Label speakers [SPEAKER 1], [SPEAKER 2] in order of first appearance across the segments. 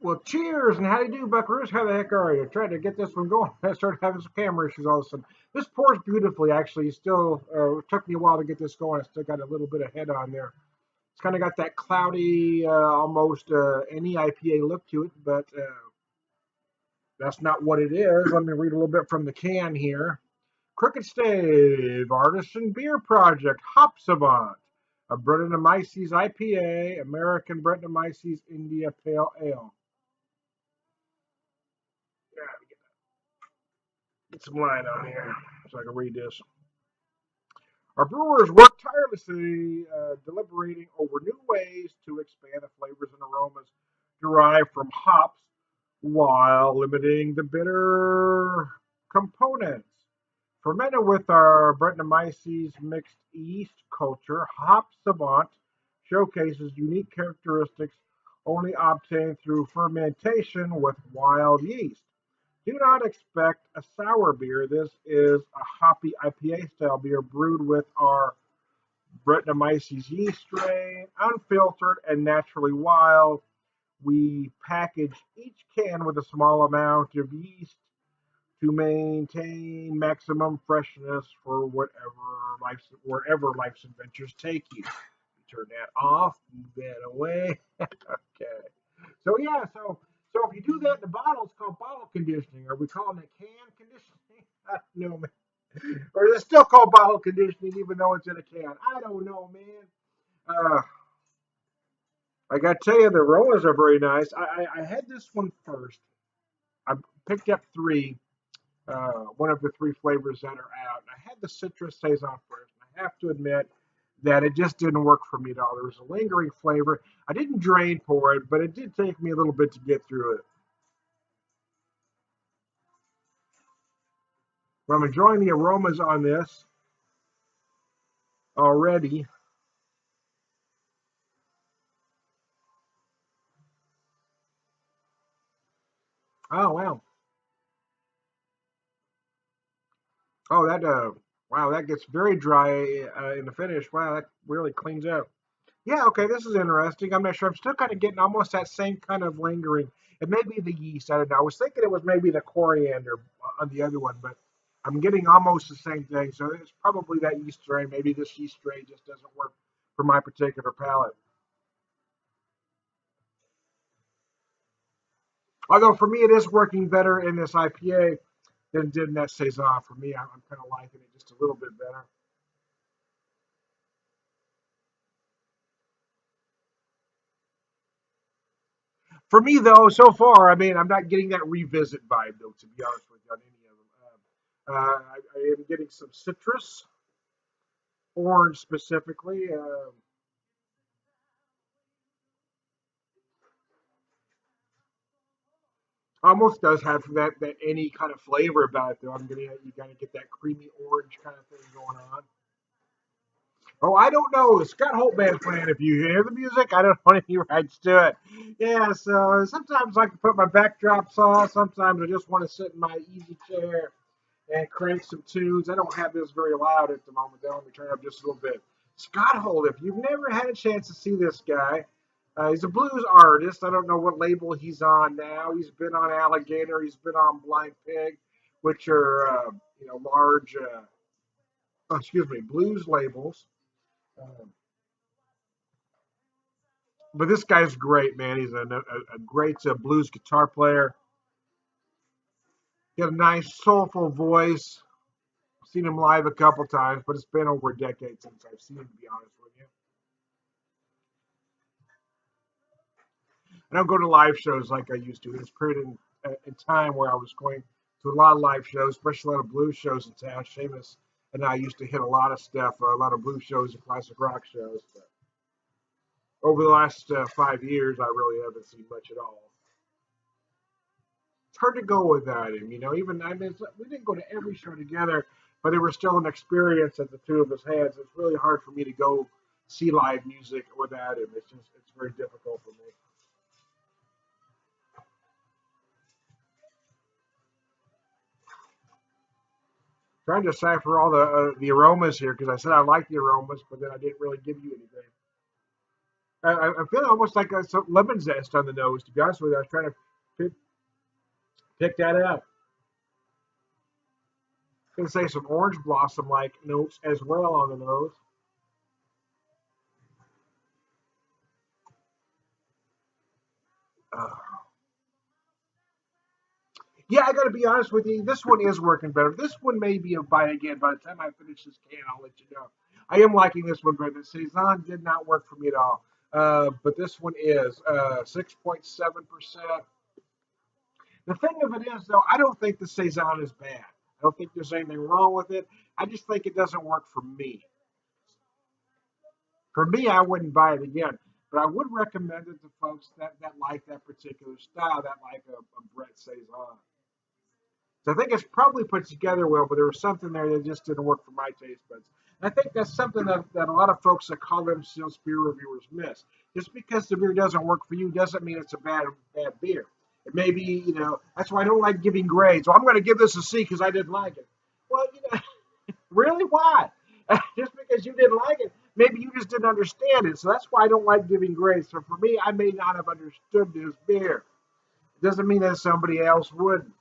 [SPEAKER 1] Well, cheers, and how do you do, Buckaroos? How the heck are you? Trying to get this one going. I started having some camera issues all of a sudden. This pours beautifully, actually. It still took me a while to get this going. I still got a little bit of head on there. It's kind of got that cloudy, almost any IPA look to it, but that's not what it is. Let me read a little bit from the can here. Crooked Stave, Artisan Beer Project, Hop Savant, a Brettanomyces IPA, American Brettanomyces India Pale Ale. Yeah, get some line on here so I can read this. Our brewers work tirelessly, deliberating over new ways to expand the flavors and aromas derived from hops while limiting the bitter components. Fermented with our Brettanomyces mixed yeast culture, Hop Savant showcases unique characteristics only obtained through fermentation with wild yeast. Do not expect a sour beer. This is a hoppy IPA style beer brewed with our Brettanomyces yeast strain, unfiltered and naturally wild. We package each can with a small amount of yeast to maintain maximum freshness for wherever life's adventures take you. Turn that off, move that away. Okay. So yeah, so if you do that in the bottle, it's called bottle conditioning. Are we calling it can conditioning? I don't know, man. Or is it still called bottle conditioning even though it's in a can? I don't know, man. I got to tell you, the aromas are very nice. I had this one first. I picked up three, one of the three flavors that are out. And I had the citrus saison first. And I have to admit that it just didn't work for me at all. There was a lingering flavor. I didn't drain pour it, but it did take me a little bit to get through it. But I'm enjoying the aromas on this already. Oh wow. Oh wow, that gets very dry in the finish. Wow, that really cleans up. Yeah, okay, this is interesting. I'm not sure. I'm still kind of getting almost that same kind of lingering. It may be the yeast. I don't know. I was thinking it was maybe the coriander on the other one, but I'm getting almost the same thing. So it's probably that yeast strain. Maybe this yeast strain just doesn't work for my particular palate. Although for me, it is working better in this IPA than it did in that saison. For me, I'm kind of liking it just a little bit better. For me, though, so far, I mean, I'm not getting that revisit vibe, though, to be honest with you, on any of them. I am getting some citrus, orange specifically. Almost does have that any kind of flavor about it, though. I'm gonna you gotta get that creamy orange kind of thing going on. Oh, I don't know. Scott Holt Band's playing. If you hear the music, I don't know any rights to it. Yeah, so sometimes I like to put my backdrops on. Sometimes I just want to sit in my easy chair and crank some tunes. I don't have this very loud at the moment. Though. Let me turn it up just a little bit. Scott Holt, if you've never had a chance to see this guy, he's a blues artist. I don't know what label he's on now. He's been on Alligator. He's been on Blind Pig, which are large, excuse me, blues labels. Um, but this guy's great, man. He's a great blues guitar player. Got a nice, soulful voice. I've seen him live a couple times, but it's been over a decade since I've seen him, to be honest with you. I don't go to live shows like I used to. There was a period in time where I was going to a lot of live shows, especially a lot of blues shows in town. Seamus and I used to hit a lot of stuff, a lot of blues shows and classic rock shows. But over the last 5 years, I really haven't seen much at all. It's hard to go without him, Even I mean, we didn't go to every show together, but it was still an experience that the two of us had. So it's really hard for me to go see live music without him. It's very difficult for me. Trying to decipher all the aromas here because I said I like the aromas, but then I didn't really give you anything. I feel almost like some lemon zest on the nose. To be honest with you, I was trying to pick, pick that up. I was gonna say some orange blossom like notes as well on the nose. Uh, yeah, I got to be honest with you. This one is working better. This one may be a buy again. By the time I finish this can, I'll let you know. I am liking this one better. The Savant did not work for me at all. But this one is 6.7%. The thing of it is, though, I don't think the Saison is bad. I don't think there's anything wrong with it. I just think it doesn't work for me. For me, I wouldn't buy it again. But I would recommend it to folks that like that particular style, that like a Brett Saison. So I think it's probably put together well, but there was something there that just didn't work for my taste buds. And I think that's something that a lot of folks that call themselves beer reviewers miss. Just because the beer doesn't work for you doesn't mean it's a bad beer. It may be, that's why I don't like giving grades. Well, I'm going to give this a C because I didn't like it. Well, really, why? Just because you didn't like it, maybe you just didn't understand it. So that's why I don't like giving grades. So for me, I may not have understood this beer. It doesn't mean that somebody else wouldn't.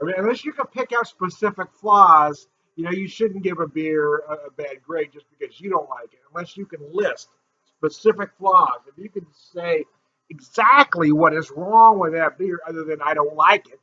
[SPEAKER 1] I mean, unless you can pick out specific flaws, you shouldn't give a beer a bad grade just because you don't like it. Unless you can list specific flaws. If you can say exactly what is wrong with that beer other than I don't like it,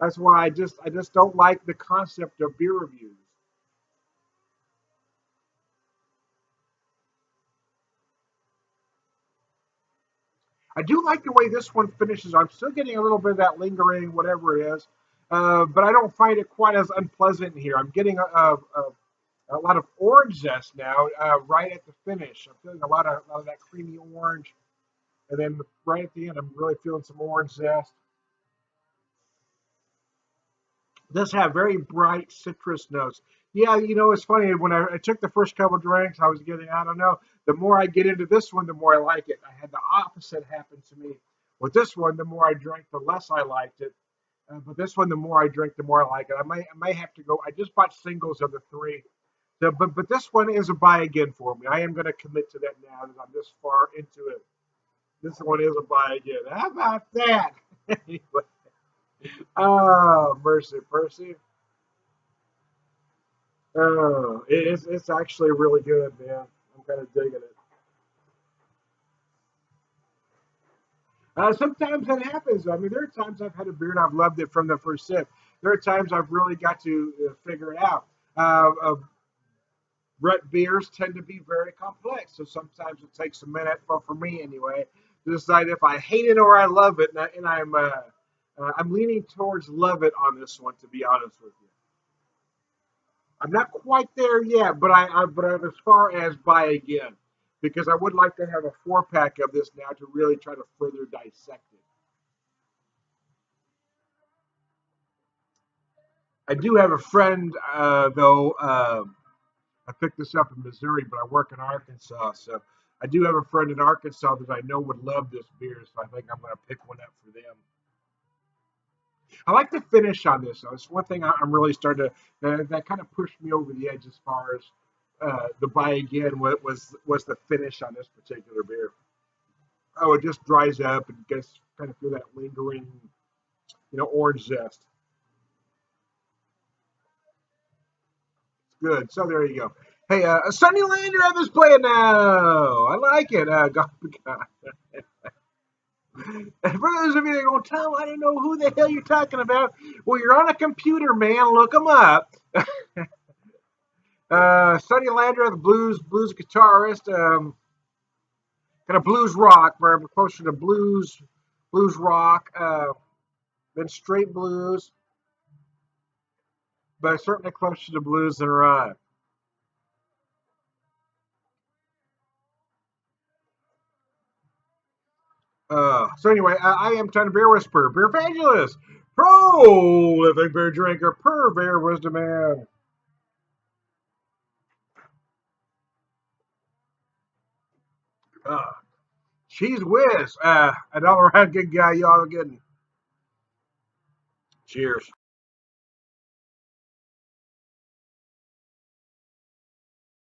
[SPEAKER 1] that's why I just don't like the concept of beer reviews. I do like the way this one finishes. I'm still getting a little bit of that lingering, whatever it is, but I don't find it quite as unpleasant here. I'm getting a lot of orange zest now, right at the finish. I'm feeling a lot of that creamy orange, and then right at the end, I'm really feeling some orange zest. This have very bright citrus notes. Yeah, it's funny. When I took the first couple drinks, I was getting, I don't know, the more I get into this one, the more I like it. I had the opposite happen to me with this one. The more I drank, the less I liked it. But this one, the more I drink, the more I like it. I may have to go. I just bought singles of the three. So, but this one is a buy again for me. I am going to commit to that now that I'm this far into it. This one is a buy again. How about that? Oh, mercy, Percy. Oh, it's actually really good, man. I'm kind of digging it. Sometimes that happens. I mean, there are times I've had a beer and I've loved it from the first sip. There are times I've really got to figure it out. Brett beers tend to be very complex, so sometimes it takes a minute, for me anyway, to decide if I hate it or I love it. I'm leaning towards love it on this one, to be honest with you. I'm not quite there yet, but I'm as far as buy again because I would like to have a 4 pack of this now to really try to further dissect it. I do have a friend, though. I picked this up in Missouri, but I work in Arkansas, so I do have a friend in Arkansas that I know would love this beer. So I think I'm going to pick one up for them. I like the finish on this. Though. It's one thing I'm really starting to that kind of pushed me over the edge as far as the buy again was the finish on this particular beer. Oh, it just dries up and gets kind of feel that lingering, orange zest. It's good. So there you go. Hey, Sunny Lander on this play now. I like it. For those of you that are going to tell, I don't know who the hell you're talking about. Well, you're on a computer, man. Look them up. Sonny Landry, the blues guitarist, kind of blues rock, very closer to blues rock than straight blues, but certainly closer to blues than rock. So anyway, I am trying to beer whisper, beer evangelist, prolific beer drinker, purveyor of wisdom, man. Uh, Cheese whiz, an all around good guy. Y'all getting cheers.